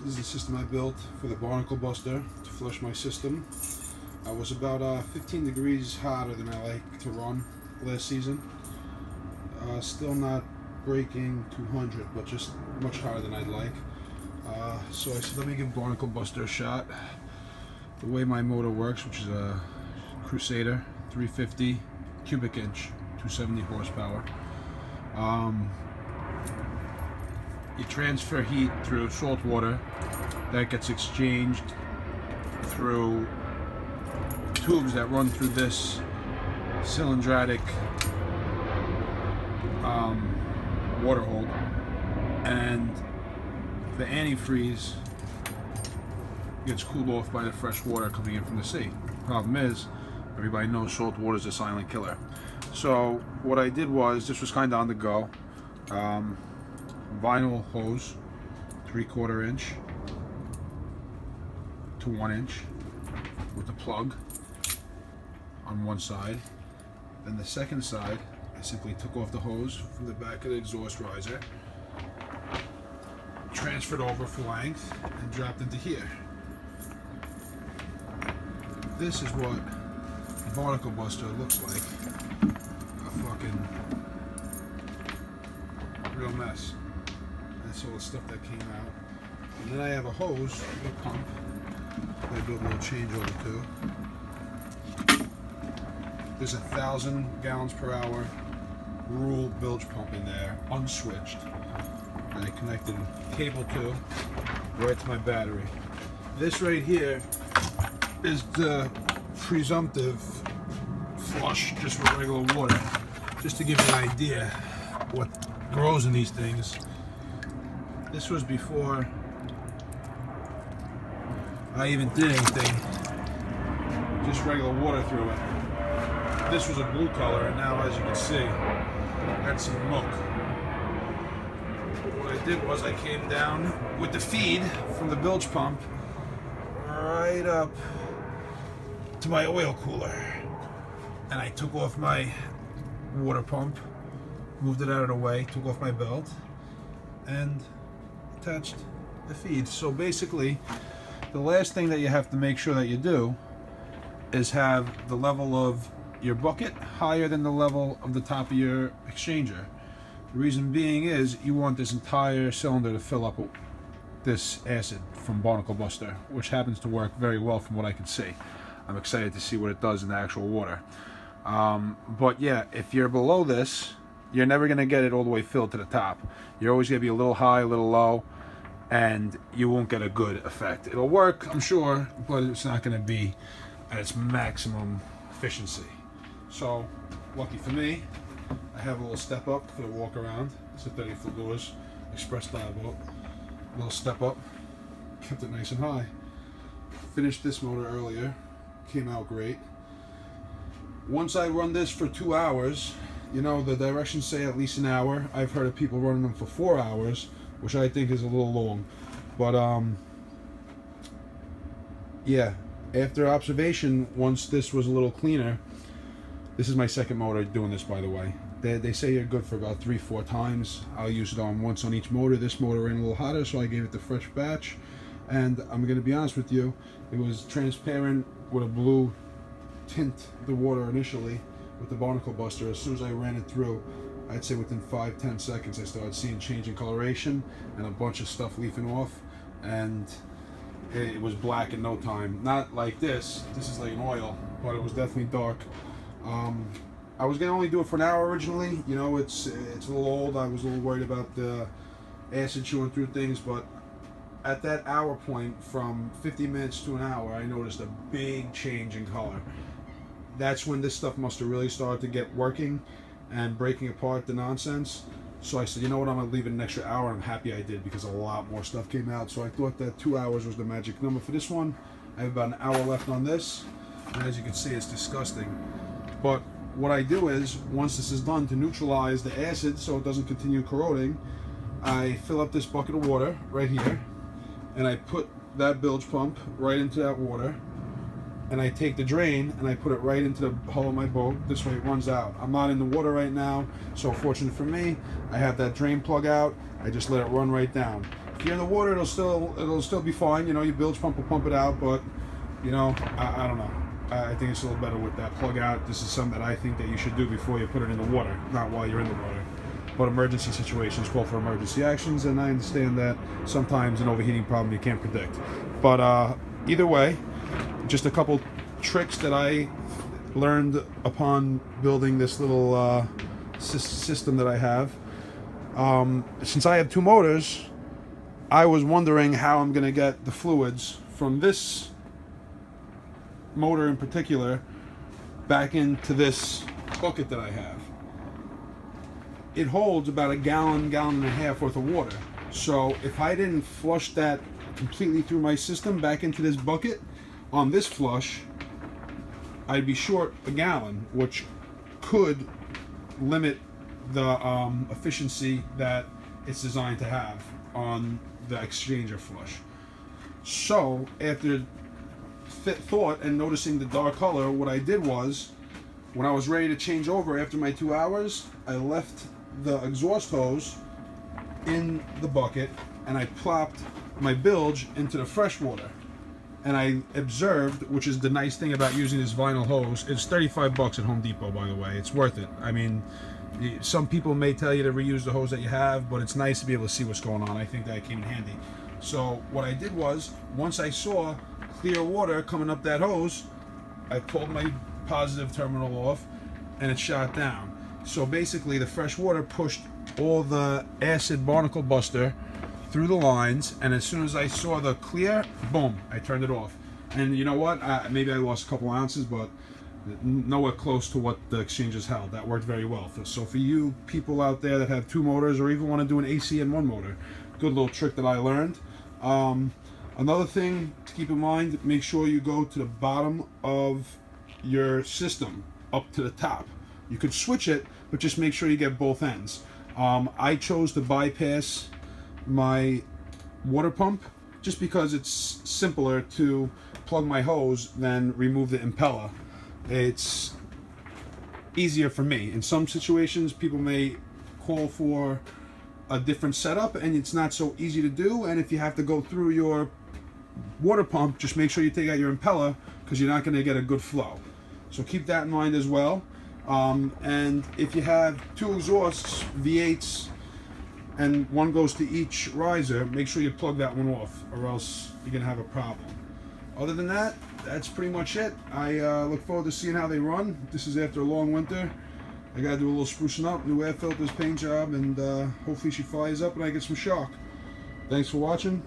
This is the system I built for the Barnacle Buster to flush my system. I was about 15 degrees hotter than I like to run last season. Still not breaking 200, but just much higher than I'd like. So I said, let me give Barnacle Buster a shot. The way my motor works, which is a Crusader 350 cubic inch, 270 horsepower. You transfer heat through salt water that gets exchanged through tubes that run through this cylindrical water hole, and the antifreeze gets cooled off by the fresh water coming in from the sea. Problem is, everybody knows salt water is a silent killer. So what I did was, this was kind of on the go, vinyl hose, 3/4 inch to 1 inch with the plug on one side. Then the second side, I simply took off the hose from the back of the exhaust riser, transferred over for length, and dropped into here. This is what the Barnacle Buster looks like. A fucking real mess. That's all the stuff that came out. And then I have a hose with a pump that I built a little changeover to. There's 1,000 gallons per hour rule bilge pump in there, unswitched. And I connected cable to right to my battery. This right here is the presumptive flush just with regular water. Just to give you an idea what grows in these things. This was before I even did anything. Just regular water through it. This was a blue color, and now, as you can see, that's some muck. What I did was I came down with the feed from the bilge pump right up to my oil cooler, and I took off my water pump, moved it out of the way, took off my belt, and attached the feed. So basically, the last thing that you have to make sure that you do is have the level of your bucket higher than the level of the top of your exchanger. The reason being is you want this entire cylinder to fill up with this acid from Barnacle Buster, which happens to work very well from what I can see. I'm excited to see what it does in the actual water. But yeah, if you're below this, you're never going to get it all the way filled to the top. You're always going to be a little high, a little low, and you won't get a good effect. It'll work, I'm sure, but it's not going to be at its maximum efficiency. So, lucky for me, I have a little step up for the walk around. It's a 30-foot Lewis Express style boat. Little step up, kept it nice and high. Finished this motor earlier, came out great. Once I run this for 2 hours, you know, the directions say at least an hour. I've heard of people running them for 4 hours, which I think is a little long. But yeah, after observation, once this was a little cleaner, this is my second motor doing this, by the way. They say you're good for about 3-4 times. I'll use it on once on each motor. This motor ran a little hotter, so I gave it the fresh batch. And I'm going to be honest with you, it was transparent with a blue tint, the water initially, with the Barnacle Buster. As soon as I ran it through, I'd say within 5-10 seconds, I started seeing change in coloration and a bunch of stuff leafing off. And it was black in no time. Not like this. This is like an oil, but it was definitely dark. I was gonna only do it for an hour originally. You know, it's a little old. I was a little worried about the acid chewing through things, but at that hour point, from 50 minutes to an hour, I noticed a big change in color. That's when this stuff must have really started to get working and breaking apart the nonsense. So I said, you know what, I'm gonna leave it an extra hour, and I'm happy I did, because a lot more stuff came out. So I thought that 2 hours was the magic number for this one. I have about an hour left on this, and as you can see, it's disgusting. But what I do is, once this is done, to neutralize the acid so it doesn't continue corroding, I fill up this bucket of water right here, and I put that bilge pump right into that water, and I take the drain and I put it right into the hull of my boat. This way it runs out. I'm not in the water right now, so fortunate for me, I have that drain plug out. I just let it run right down. If you're in the water, it'll still be fine. You know, your bilge pump will pump it out, but you know, I don't know. I think it's a little better with that plug out. This is something that I think that you should do before you put it in the water, not while you're in the water. But emergency situations call for emergency actions, and I understand that sometimes an overheating problem you can't predict. But either way, just a couple tricks that I learned upon building this little system that I have. Since I have two motors, I was wondering how I'm going to get the fluids from this motor in particular back into this bucket that I have. It holds about a gallon and a half worth of water. So if I didn't flush that completely through my system back into this bucket on this flush, I'd be short a gallon, which could limit the efficiency that it's designed to have on the exchanger flush. So after thought and noticing the dark color, what I did was, when I was ready to change over after my 2 hours, I left the exhaust hose in the bucket and I plopped my bilge into the fresh water. And I observed, which is the nice thing about using this vinyl hose, it's 35 bucks at Home Depot, by the way. It's worth it. I mean, some people may tell you to reuse the hose that you have, but it's nice to be able to see what's going on. I think that came in handy. So what I did was, once I saw clear water coming up that hose, I pulled my positive terminal off and it shot down. So basically the fresh water pushed all the acid Barnacle Buster through the lines, and as soon as I saw the clear, boom, I turned it off. And you know what, maybe I lost a couple ounces, but nowhere close to what the exchangers held. That worked very well. So for you people out there that have two motors or even want to do an AC and one motor, good little trick that I learned. Another thing to keep in mind, make sure you go to the bottom of your system up to the top. You could switch it, but just make sure you get both ends. I chose to bypass my water pump just because it's simpler to plug my hose than remove the impeller. It's easier for me. In some situations, people may call for a different setup and it's not so easy to do, and if you have to go through your water pump, just make sure you take out your impeller because you're not going to get a good flow. So keep that in mind as well. And if you have two exhausts, V8s, and one goes to each riser, make sure you plug that one off or else you're going to have a problem. Other than that, that's pretty much it. I look forward to seeing how they run. This is after a long winter. I got to do a little sprucing up, new air filters, paint job, and hopefully she fires up and I get some shock. Thanks for watching.